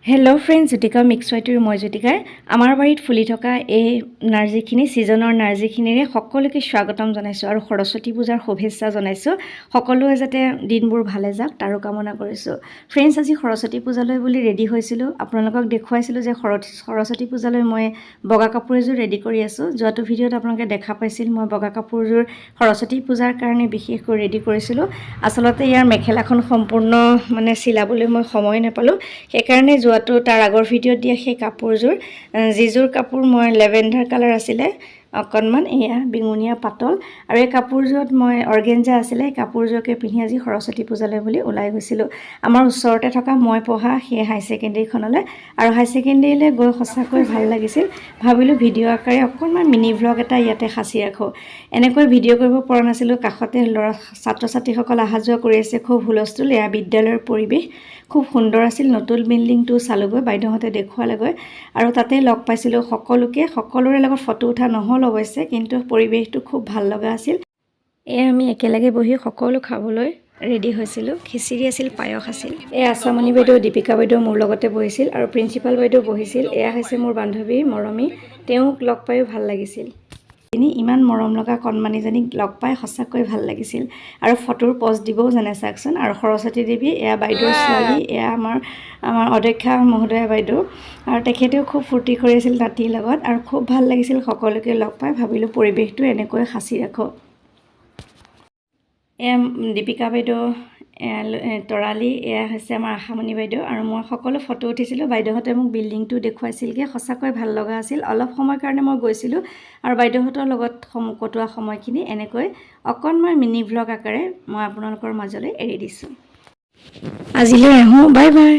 Hello' friends, Jyotika mix ৱাইটিৰ মই জ্যোতিকাই আমাৰ বাৰীত ফুলি থকা এই নাৰ্জীখিনি ছিজনৰ নাৰ্জীখিনিৰে সকলোকে স্বাগতম জনাইছোঁ আৰু সৰস্বতী পূজাৰ শুভেচ্ছা জনাইছোঁ। সকলোৱে যাতে দিনবোৰ ভালে যাওক তাৰো কামনা কৰিছোঁ। ফ্ৰেণ্ডছ, আজি সৰস্বতী পূজালৈ বুলি ৰেডি হৈছিলোঁ। আপোনালোকক দেখুৱাইছিলোঁ যে সৰস্বতী পূজালৈ মই বগা কাপোৰ এযোৰ ৰেডি কৰি আছোঁ। যোৱাটো ভিডিঅ'ত আপোনালোকে দেখা পাইছিল মই বগা কাপোৰযোৰ সৰস্বতী পূজাৰ কাৰণে বিশেষকৈ ৰেডি কৰিছিলোঁ। আচলতে ইয়াৰ মেখেলাখন সম্পূৰ্ণ চিলাবলৈ মই সময় নাপালোঁ, সেইকাৰণে তাৰ আগৰ ভিডিঅ'ত দিয়া সেই কাপোৰযোৰ যিযোৰ কাপোৰ মই লেভেণ্ডাৰ কালাৰ আছিলে অকণমান এয়া বেঙুনীয়া পাতল আৰু এই কাপোৰযোৰত মই অৰ্গেঞ্জা আছিলে, এই কাপোৰযোৰকে পিন্ধি আজি সৰস্বতী পূজালৈ বুলি ওলাই গৈছিলোঁ। আমাৰ ওচৰতে থকা মই পঢ়া সেই হাই ছেকেণ্ডেৰীখনলৈ, আৰু হাই ছেকেণ্ডেৰীলৈ গৈ সঁচাকৈ ভাল লাগিছিল। ভাবিলোঁ ভিডিঅ' আকাৰে অকণমান মিনি ভ্লগ এটা ইয়াতে সাঁচি ৰাখোঁ। এনেকৈ ভিডিঅ' কৰিব পৰা নাছিলোঁ, কাষতে ছাত্ৰ ছাত্ৰীসকল অহা যোৱা কৰি আছে, খুব হুলস্থুল। এয়া বিদ্যালয়ৰ পৰিৱেশ খুব সুন্দৰ আছিল। নতুন বিল্ডিংটো চালোগৈ, বাইদেউহঁতে দেখুৱালেগৈ আৰু তাতে লগ পাইছিলোঁ সকলোকে। সকলোৰে লগত ফটো উঠা নহ'ল অৱশ্যে, কিন্তু পৰিৱেশটো খুব ভাল লগা আছিল। এয়া আমি একেলগে বহি সকলো খাবলৈ ৰেডি হৈছিলোঁ। খিচিৰি আছিল, পায়স আছিল। এই আশামণি বাইদেউ, দীপিকা বাইদেউ মোৰ লগতে বহিছিল আৰু প্ৰিন্সিপাল বাইদেউ বহিছিল। এয়া হৈছে মোৰ বান্ধৱী মৰমী, তেওঁক লগ পায়ো ভাল লাগিছিল। ইমান মৰম লগা কণমানিজনীক লগ পাই সঁচাকৈ ভাল লাগিছিল আৰু ফটোৰ পষ্ট দিবও জানে চাওকচোন। আৰু সৰস্বতী দেৱী, এয়া বাইদেউৰ ছোৱালী, এয়া আমাৰ অধ্যক্ষা মহোদয়া বাইদেউ, আৰু তেখেতেও খুব ফূৰ্তি কৰিছিল নাতিৰ লগত আৰু খুব ভাল লাগিছিল সকলোকে লগ পাই। ভাবিলোঁ পৰিৱেশটো এনেকৈ সাঁচি ৰাখোঁ। এয়া দীপিকা বাইদেউ, তৰালী, এয়া হৈছে আমাৰ আশামণি বাইদেউ আৰু মই সকলো ফটো উঠিছিলোঁ। বাইদেউহঁতে মোক বিল্ডিংটো দেখুৱাইছিলগৈ, সঁচাকৈ ভাল লগা আছিল। অলপ সময়ৰ কাৰণে মই গৈছিলোঁ আৰু বাইদেউহঁতৰ লগত কটোৱা সময়খিনি এনেকৈ অকণমান মিনি ভ্লগ আকাৰে মই আপোনালোকৰ মাজলৈ এৰি দিছোঁ। আজিলৈ আহোঁ, বাই বাই।